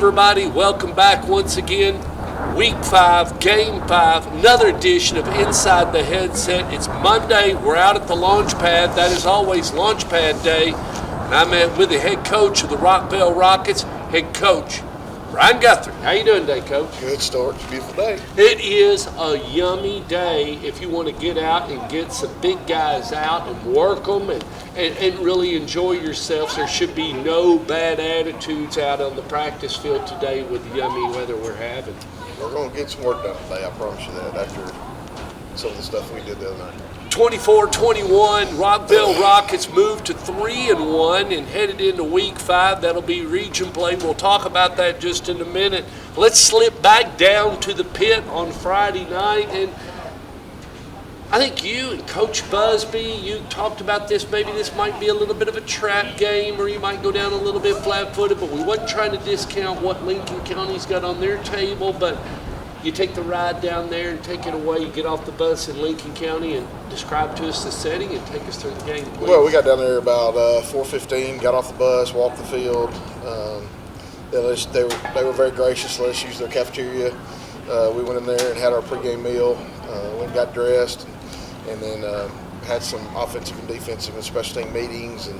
everybody? Welcome back once again. Week 5, Game 5, another edition of Inside the Headset. It's Monday. We're out at the launch pad. That is always launch pad day. And I'm with the head coach of the Rockville Rockets, head coach Brian Guthrie. How you doing today, Coach? Good start. It's a beautiful day. It is a yummy day if you want to get out and get some big guys out and work them and really enjoy yourselves. There should be no bad attitudes out on the practice field today with the yummy weather we're having. We're going to get some work done today, I promise you that, after some of the stuff we did the other night. 24-21, Rockville Rockets moved to 3-1 and headed into Week 5. That'll be region play. We'll talk about that just in a minute. Let's slip back down to the pit on Friday night. And I think you and Coach Busby, you talked about this. Maybe this might be a little bit of a trap game, or you might go down a little bit flat-footed, but we wasn't trying to discount what Lincoln County's got on their table. But you take the ride down there and take it away. You get off the bus in Lincoln County and describe to us the setting and take us through the game, please. Well, we got down there about 4:15, got off the bus, walked the field. They were very gracious. Let us use their cafeteria. We went in there and had our pregame meal. Went and got dressed, and then had some offensive and defensive and special team meetings, and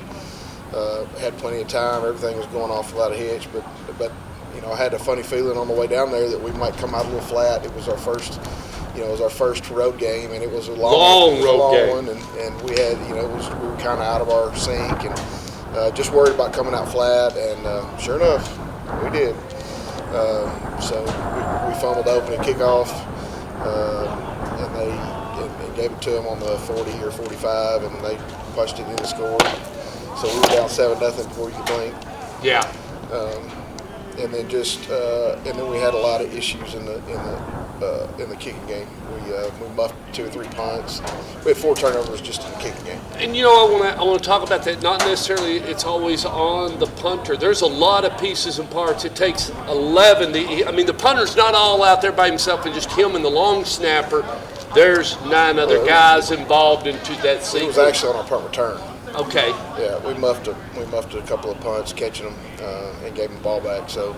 had plenty of time. Everything was going off without a hitch, but you know, I had a funny feeling on the way down there that we might come out a little flat. It was our first, road game, and it was a long one, and we had, we were kind of out of our sync, and just worried about coming out flat, and sure enough, we did. So we fumbled open at kickoff, and they gave it to them on the 40 or 45, and they punched it in the score. So we were down 7-0 before you could blink. Yeah. And then and then we had a lot of issues in the kicking game. We muffed 2 or 3 punts. We had 4 turnovers just in the kicking game. And I want to talk about that. Not necessarily it's always on the punter. There's a lot of pieces and parts. It takes 11. The punter's not all out there by himself, and just him and the long snapper. There's 9 other guys involved into that sequence. It was actually on our punt return. Okay. Yeah, we muffed a couple of punts, catching them, and gave them the ball back. So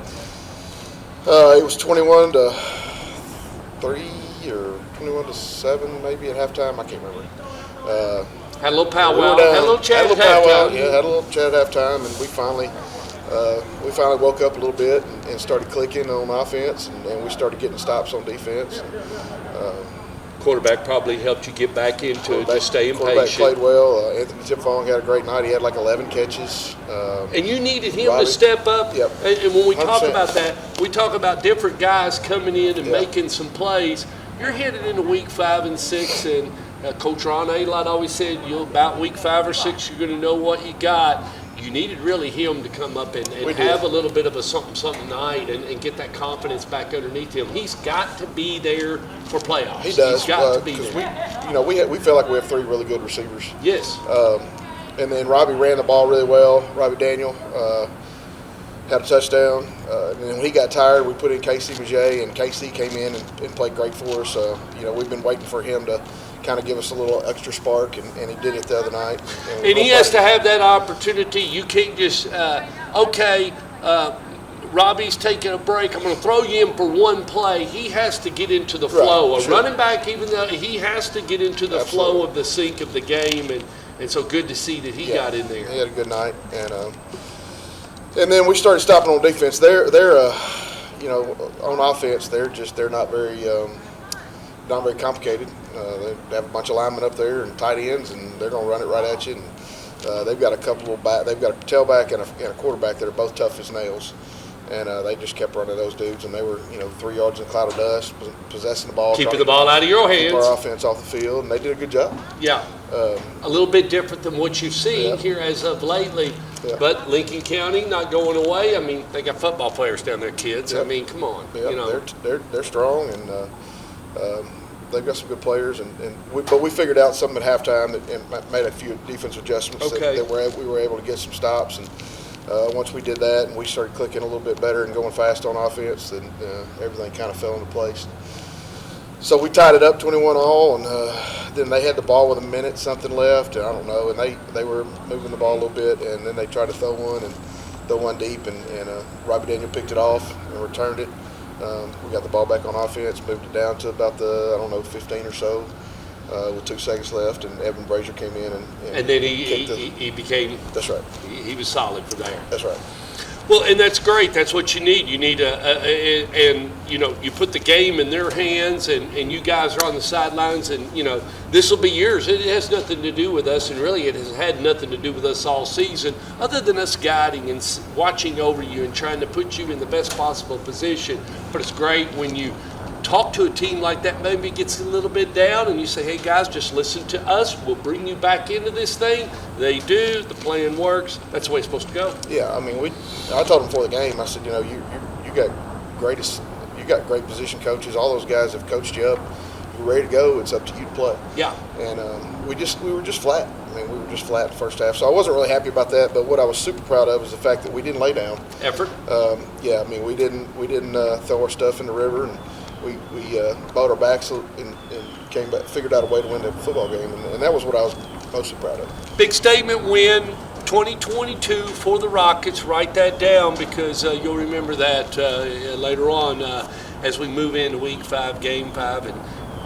it was 21-3 or 21-7 maybe at halftime. I can't remember. Had a little powwow. Had a little chat at halftime. Yeah, had a little chat at halftime, and we finally woke up a little bit and started clicking on offense, and we started getting stops on defense. Quarterback probably helped you get back into just staying quarterback patient. Played well. Anthony Tipfong had a great night. He had like 11 catches. And you needed him to step up. Yep. And when we 100%. talk about that, we talk about different guys coming in and making some plays. You're headed into Week 5 and 6, and Coach Ron Adelot always said, about Week 5 or 6, you're going to know what you got. You needed really him to come up and have a little bit of a something night and get that confidence back underneath him. He's got to be there for playoffs. He does. He's got to be there. We feel like we have 3 really good receivers. Yes. And then Robbie ran the ball really well. Robbie Daniel had a touchdown. And then when he got tired, we put in Casey Maget, and Casey came in and played great for us. We've been waiting for him to kind of give us a little extra spark, and he did it the other night. And he has to have that opportunity. You can't just, Robbie's taking a break, I'm going to throw you in for one play. He has to get into the flow. Sure. Running back, even though he has to get into the flow of the sync of the game, and so good to see that he got in there. He had a good night, and then we started stopping on defense. They're on offense, they're not very complicated. They have a bunch of linemen up there and tight ends, and they're going to run it right at you. And they've got a tailback and a quarterback that are both tough as nails. And they just kept running those dudes, and they were 3 yards in a cloud of dust, possessing the ball, keeping the ball out of your hands, keep our offense off the field, and they did a good job. Yeah, a little bit different than what you've seen here as of lately. Yeah. But Lincoln County not going away. I mean, they got football players down there, kids. Yep. I mean, come on. Yep. They're strong, and they've got some good players. But we figured out something at halftime and made a few defensive adjustments that we were able to get some stops. And once we did that and we started clicking a little bit better and going fast on offense, then everything kind of fell into place. So we tied it up 21-all, and then they had the ball with a minute something left, and I don't know, and they were moving the ball a little bit, and then they tried to throw one, and go one deep, and Robbie Daniel picked it off and returned it. We got the ball back on offense, moved it down to about the 15 or so, with 2 seconds left, and Evan Brazier came in and then he became. That's right. He was solid for there. That's right. Well, and that's great. That's what you need. You need and you put the game in their hands, and you guys are on the sidelines, and this will be yours. It has nothing to do with us, and really it has had nothing to do with us all season, other than us guiding and watching over you and trying to put you in the best possible position. But it's great when you talk to a team like that, maybe gets a little bit down, and you say, hey guys, just listen to us, we'll bring you back into this thing. They do, the plan works. That's the way it's supposed to go. Yeah, I mean, I told them before the game, I said, you got great position coaches. All those guys have coached you up. You're ready to go. It's up to you to play. Yeah. And we were just flat. I mean, we were just flat the first half. So I wasn't really happy about that. But what I was super proud of is the fact that we didn't lay down. Effort. Yeah, I mean, we didn't throw our stuff in the river, and we bowed our backs and came back, figured out a way to win the football game, and that was what I was mostly proud of. Big statement win, 2022 for the Rockets. Write that down, because you'll remember that later on as we move into Week 5, Game 5, and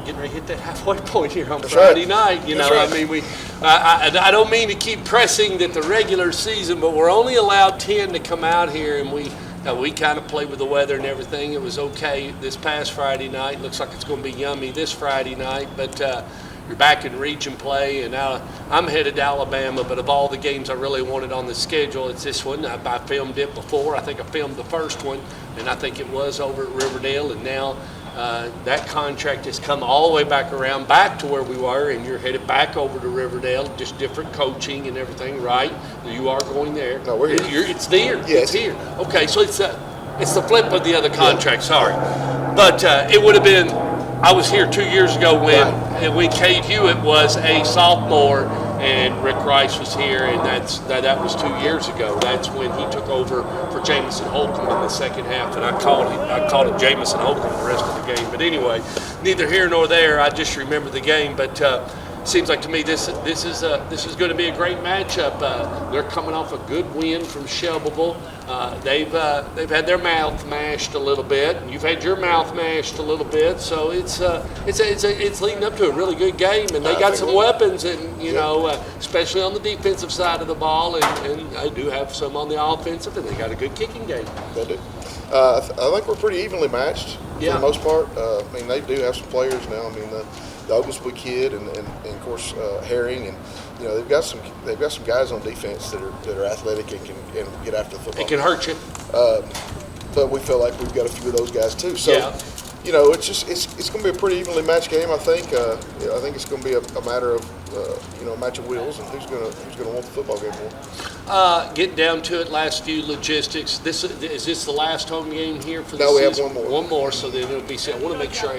getting ready to hit that halfway point here on Friday night. Right. I mean, I don't mean to keep pressing that the regular season, but we're only allowed 10 to come out here, and we kind of played with the weather and everything. It was okay this past Friday night. Looks like it's going to be yummy this Friday night, but you're back in region play, and now I'm headed to Alabama, but of all the games I really wanted on the schedule, it's this one. I filmed it before. I think I filmed the first one, and I think it was over at Riverdale, and now that contract has come all the way back around, back to where we were, and you're headed back over to Riverdale, just different coaching and everything, right? You are going there. No, we're here. It's there. Yeah, it's here. Okay, so it's the flip of the other contract, sorry. But it would have been, I was here 2 years ago when Cade Hewitt was a sophomore and Rick Rice was here, and that was 2 years ago. That's when he took over for Jamison Holcomb in the second half, and I called it Jamison Holcomb the rest of the game. But anyway, neither here nor there. I just remember the game. But seems like to me this is going to be a great matchup. They're coming off a good win from Shelbyville. They've had their mouth mashed a little bit, and you've had your mouth mashed a little bit. So it's leading up to a really good game, and they got some weapons, and especially on the defensive side of the ball, and they do have some on the offensive, and they got a good kicking game. They do. I think we're pretty evenly matched for the most part. I mean, they do have some players now. I mean, the Oglesby kid and of course Herring, and they've got some guys on defense that are athletic and can get after the football. It can hurt you. But we feel like we've got a few of those guys too. So it's going to be a pretty evenly matched game. I think it's going to be a matter of a match of wills and who's going to want the football game more. Getting down to it, last few logistics. Is this the last home game here for the season? No, we have one more. One more, so then it'll be. I want to make sure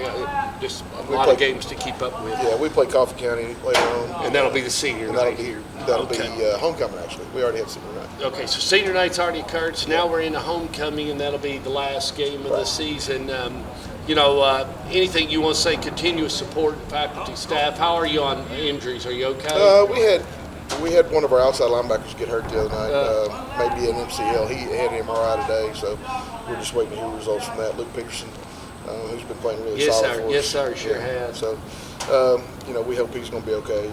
just a lot of games to keep up with. Yeah, we play Coffee County later on, and that'll be the senior night here. That'll be homecoming. Actually, we already had senior night. Okay, so senior night's already occurred. So now we're into homecoming, and that'll be the last game of the season. Anything you want to say? Continuous support, faculty, staff. How are you on injuries? Are you okay? We had one of our outside linebackers get hurt the other night, maybe an MCL. He had an MRI today, so we're just waiting to hear results from that. Luke Peterson, who's been playing really solid for us. Yes, sir, sure has. So, we hope he's going to be okay.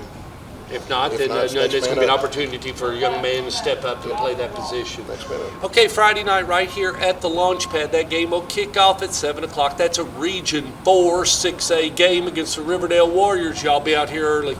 If not, then there's going to be an opportunity for a young man to step up and play that position. Next man up. Okay, Friday night right here at the Launch Pad. That game will kick off at 7 o'clock. That's a Region 4 6A game against the Riverdale Warriors. Y'all be out here early.